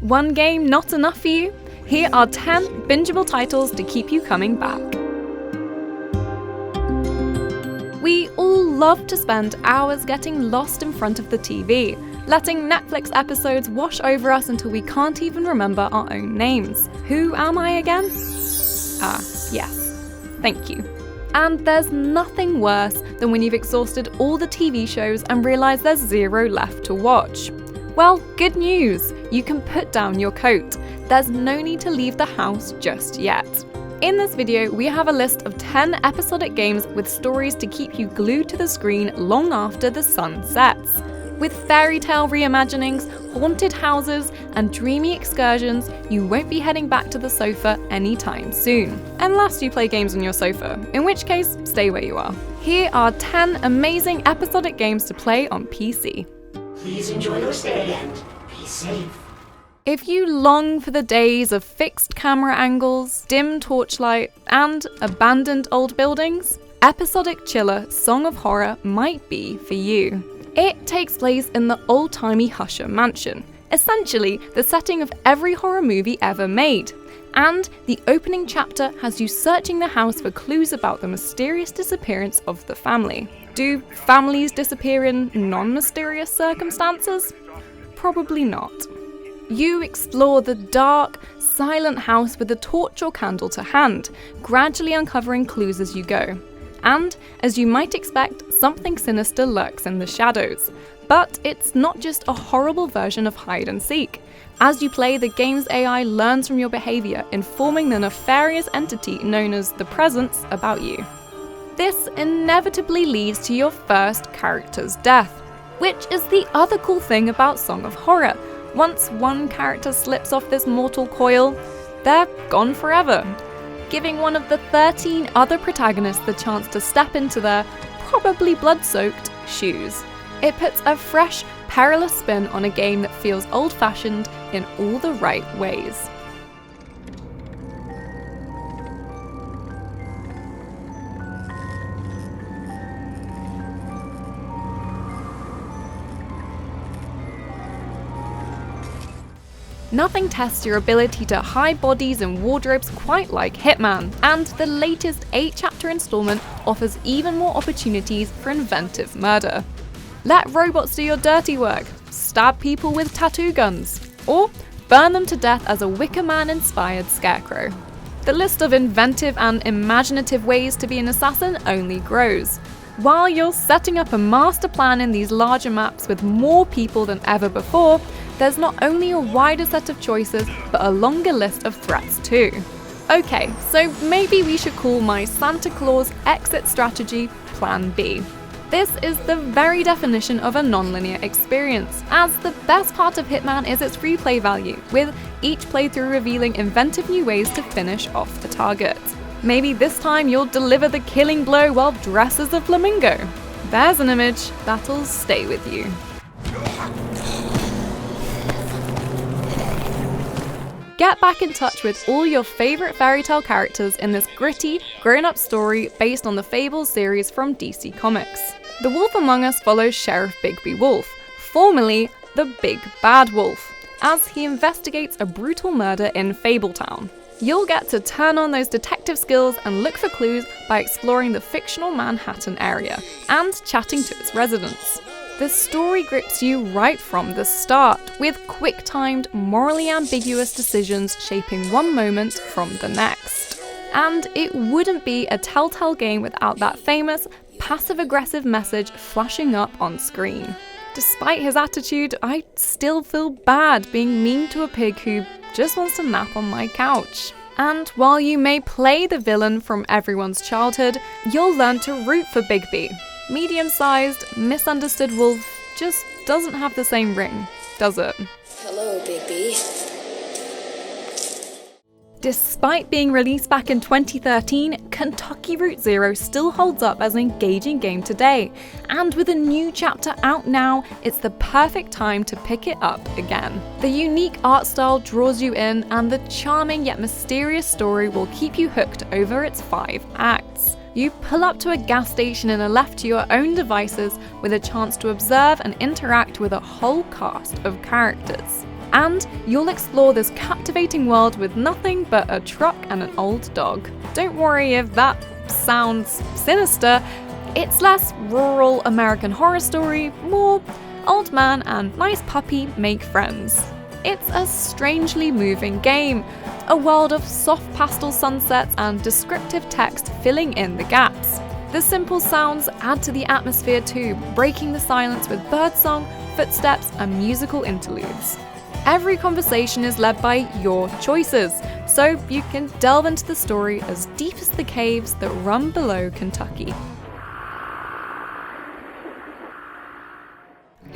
One game not enough for you? Here are 10 bingeable titles to keep you coming back. We all love to spend hours getting lost in front of the TV, letting Netflix episodes wash over us until we can't even remember our own names. Who am I again? Yes. Thank you. And there's nothing worse than when you've exhausted all the TV shows and realise there's 0 left to watch. Well, good news! You can put down your coat. There's no need to leave the house just yet. In this video, we have a list of 10 episodic games with stories to keep you glued to the screen long after the sun sets. With fairy tale reimaginings, haunted houses, and dreamy excursions, you won't be heading back to the sofa anytime soon. Unless you play games on your sofa, in which case, stay where you are. Here are 10 amazing episodic games to play on PC. Please enjoy your stay and be safe. If you long for the days of fixed camera angles, dim torchlight, and abandoned old buildings, Episodic Chiller Song of Horror might be for you. It takes place in the old-timey Husher mansion, essentially the setting of every horror movie ever made. And the opening chapter has you searching the house for clues about the mysterious disappearance of the family. Do families disappear in non-mysterious circumstances? Probably not. You explore the dark, silent house with a torch or candle to hand, gradually uncovering clues as you go. And, as you might expect, something sinister lurks in the shadows. But it's not just a horrible version of hide and seek. As you play, the game's AI learns from your behaviour, informing the nefarious entity known as the Presence about you. This inevitably leads to your first character's death, which is the other cool thing about Song of Horror. Once one character slips off this mortal coil, they're gone forever, giving one of the 13 other protagonists the chance to step into their probably blood-soaked shoes. It puts a fresh, perilous spin on a game that feels old-fashioned in all the right ways. Nothing tests your ability to hide bodies in wardrobes quite like Hitman, and the latest 8-chapter installment offers even more opportunities for inventive murder. Let robots do your dirty work, stab people with tattoo guns, or burn them to death as a Wicker Man-inspired scarecrow. The list of inventive and imaginative ways to be an assassin only grows. While you're setting up a master plan in these larger maps with more people than ever before, there's not only a wider set of choices, but a longer list of threats too. Okay, so maybe we should call my Santa Claus exit strategy Plan B. This is the very definition of a non-linear experience, as the best part of Hitman is its replay value, with each playthrough revealing inventive new ways to finish off the target. Maybe this time you'll deliver the killing blow while dressed as a flamingo. There's an image that'll stay with you. Get back in touch with all your favourite fairy tale characters in this gritty, grown-up story based on the Fables series from DC Comics. The Wolf Among Us follows Sheriff Bigby Wolf, formerly the Big Bad Wolf, as he investigates a brutal murder in Fabletown. You'll get to turn on those detective skills and look for clues by exploring the fictional Manhattan area and chatting to its residents. The story grips you right from the start, with quick-timed, morally ambiguous decisions shaping one moment from the next. And it wouldn't be a Telltale game without that famous, passive-aggressive message flashing up on screen. Despite his attitude, I still feel bad being mean to a pig who just wants to nap on my couch. And while you may play the villain from everyone's childhood, you'll learn to root for Bigby. Medium-sized, misunderstood wolf just doesn't have the same ring, does it? Hello, Bigby. Despite being released back in 2013, Kentucky Route Zero still holds up as an engaging game today, and with a new chapter out now, it's the perfect time to pick it up again. The unique art style draws you in, and the charming yet mysterious story will keep you hooked over its 5 acts. You pull up to a gas station and are left to your own devices with a chance to observe and interact with a whole cast of characters. And you'll explore this captivating world with nothing but a truck and an old dog. Don't worry if that sounds sinister. It's less rural American Horror Story, more old man and nice puppy make friends. It's a strangely moving game, a world of soft pastel sunsets and descriptive text filling in the gaps. The simple sounds add to the atmosphere too, breaking the silence with birdsong, footsteps, and musical interludes. Every conversation is led by your choices, so you can delve into the story as deep as the caves that run below Kentucky.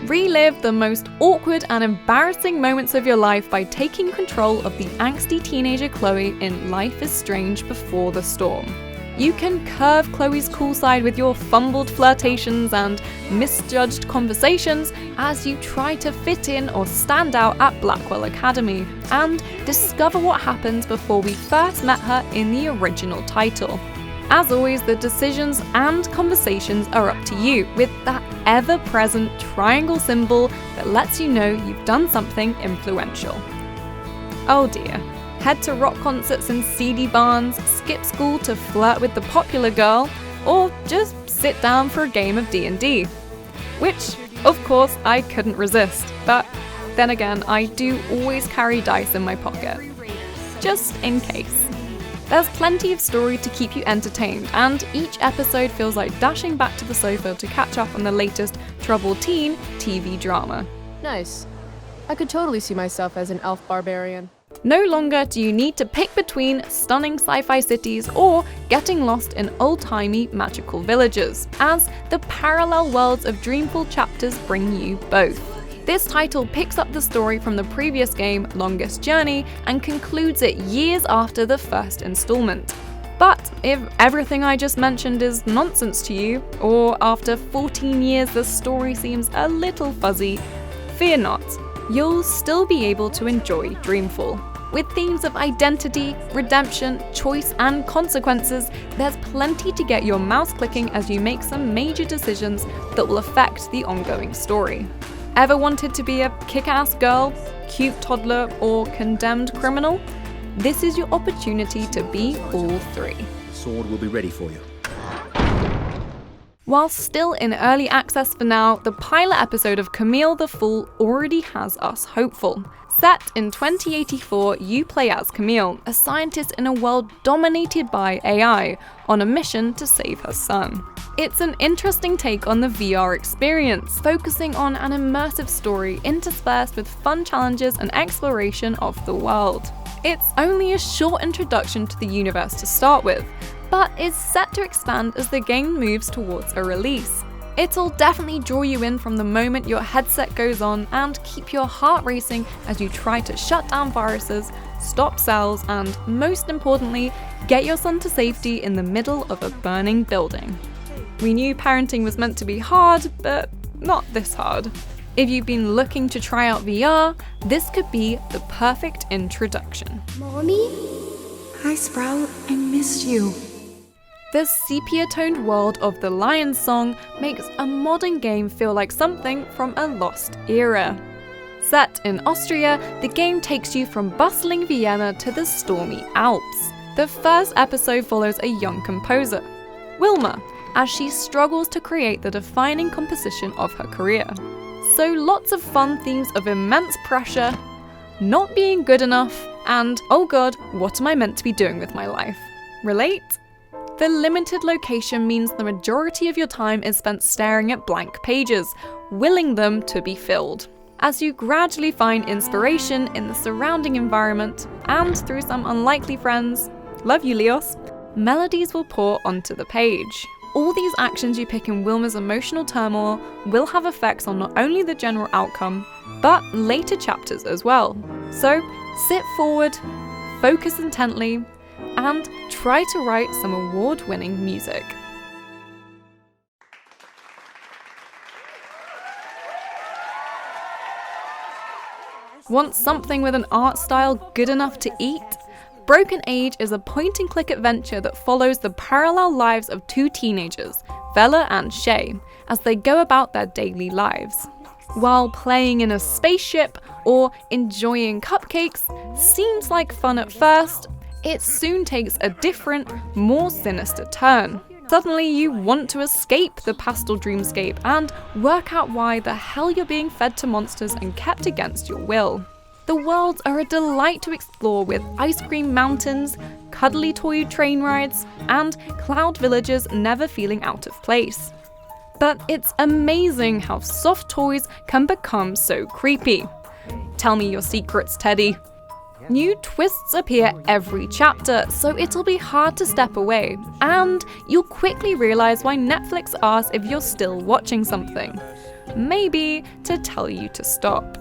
Relive the most awkward and embarrassing moments of your life by taking control of the angsty teenager Chloe in Life is Strange Before the Storm. You can curve Chloe's cool side with your fumbled flirtations and misjudged conversations as you try to fit in or stand out at Blackwell Academy, and discover what happened before we first met her in the original title. As always, the decisions and conversations are up to you, with that ever-present triangle symbol that lets you know you've done something influential. Oh dear. Head to rock concerts and CD barns, skip school to flirt with the popular girl, or just sit down for a game of D&D. Which, of course, I couldn't resist, but then again, I do always carry dice in my pocket, just in case. There's plenty of story to keep you entertained, and each episode feels like dashing back to the sofa to catch up on the latest troubled teen TV drama. Nice. I could totally see myself as an elf barbarian. No longer do you need to pick between stunning sci-fi cities or getting lost in old-timey magical villages, as the parallel worlds of Dreamfall Chapters bring you both. This title picks up the story from the previous game, Longest Journey, and concludes it years after the first installment. But if everything I just mentioned is nonsense to you, or after 14 years the story seems a little fuzzy, fear not. You'll still be able to enjoy Dreamfall. With themes of identity, redemption, choice, and consequences, there's plenty to get your mouse clicking as you make some major decisions that will affect the ongoing story. Ever wanted to be a kick-ass girl, cute toddler, or condemned criminal? This is your opportunity to be all three. The sword will be ready for you. While still in early access for now, the pilot episode of Kamile the Fool already has us hopeful. Set in 2084, you play as Kamile, a scientist in a world dominated by AI, on a mission to save her son. It's an interesting take on the VR experience, focusing on an immersive story interspersed with fun challenges and exploration of the world. It's only a short introduction to the universe to start with, but is set to expand as the game moves towards a release. It'll definitely draw you in from the moment your headset goes on and keep your heart racing as you try to shut down viruses, stop cells, and most importantly, get your son to safety in the middle of a burning building. We knew parenting was meant to be hard, but not this hard. If you've been looking to try out VR, this could be the perfect introduction. Mommy? Hi, Sprout. I missed you. The sepia-toned world of the Lion Song makes a modern game feel like something from a lost era. Set in Austria, the game takes you from bustling Vienna to the stormy Alps. The first episode follows a young composer, Wilma, as she struggles to create the defining composition of her career. So lots of fun themes of immense pressure, not being good enough, and oh god, what am I meant to be doing with my life? Relate? The limited location means the majority of your time is spent staring at blank pages, willing them to be filled. As you gradually find inspiration in the surrounding environment, and through some unlikely friends, love you Leos, melodies will pour onto the page. All these actions you pick in Wilma's emotional turmoil will have effects on not only the general outcome, but later chapters as well. So sit forward, focus intently, and try to write some award-winning music. Want something with an art style good enough to eat? Broken Age is a point-and-click adventure that follows the parallel lives of two teenagers, Vela and Shay, as they go about their daily lives. while playing in a spaceship or enjoying cupcakes seems like fun at first, it soon takes a different, more sinister turn. Suddenly you want to escape the pastel dreamscape and work out why the hell you're being fed to monsters and kept against your will. The worlds are a delight to explore, with ice cream mountains, cuddly toy train rides, and cloud villages never feeling out of place. But it's amazing how soft toys can become so creepy. Tell me your secrets, Teddy. New twists appear every chapter, so it'll be hard to step away, and you'll quickly realize why Netflix asks if you're still watching something. Maybe to tell you to stop.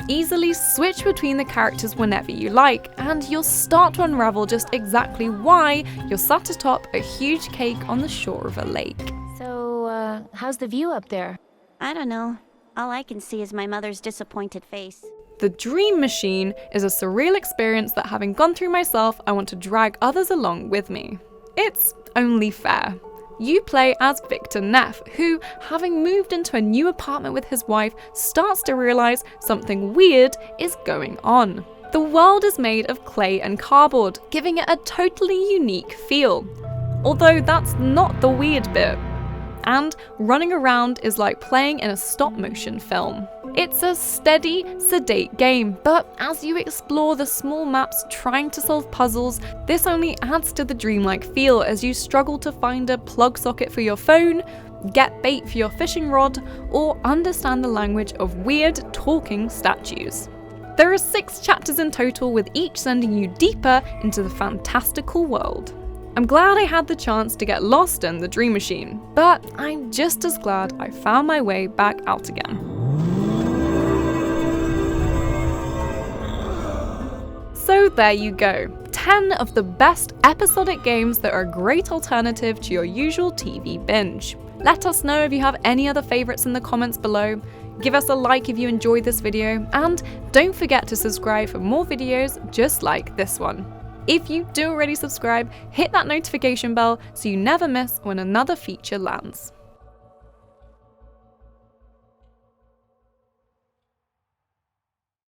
Easily switch between the characters whenever you like, and you'll start to unravel just exactly why you're sat atop a huge cake on the shore of a lake. So, how's the view up there? I don't know. All I can see is my mother's disappointed face. The Dream Machine is a surreal experience that, having gone through myself, I want to drag others along with me. It's only fair. You play as Victor Neff, who, having moved into a new apartment with his wife, starts to realize something weird is going on. The world is made of clay and cardboard, giving it a totally unique feel. Although that's not the weird bit. And running around is like playing in a stop-motion film. It's a steady, sedate game, but as you explore the small maps trying to solve puzzles, this only adds to the dreamlike feel as you struggle to find a plug socket for your phone, get bait for your fishing rod, or understand the language of weird talking statues. There are 6 chapters in total, with each sending you deeper into the fantastical world. I'm glad I had the chance to get lost in the Dream Machine, but I'm just as glad I found my way back out again. So there you go, 10 of the best episodic games that are a great alternative to your usual TV binge. Let us know if you have any other favourites in the comments below. Give us a like if you enjoyed this video, and don't forget to subscribe for more videos just like this one. If you do already subscribe, hit that notification bell so you never miss when another feature lands.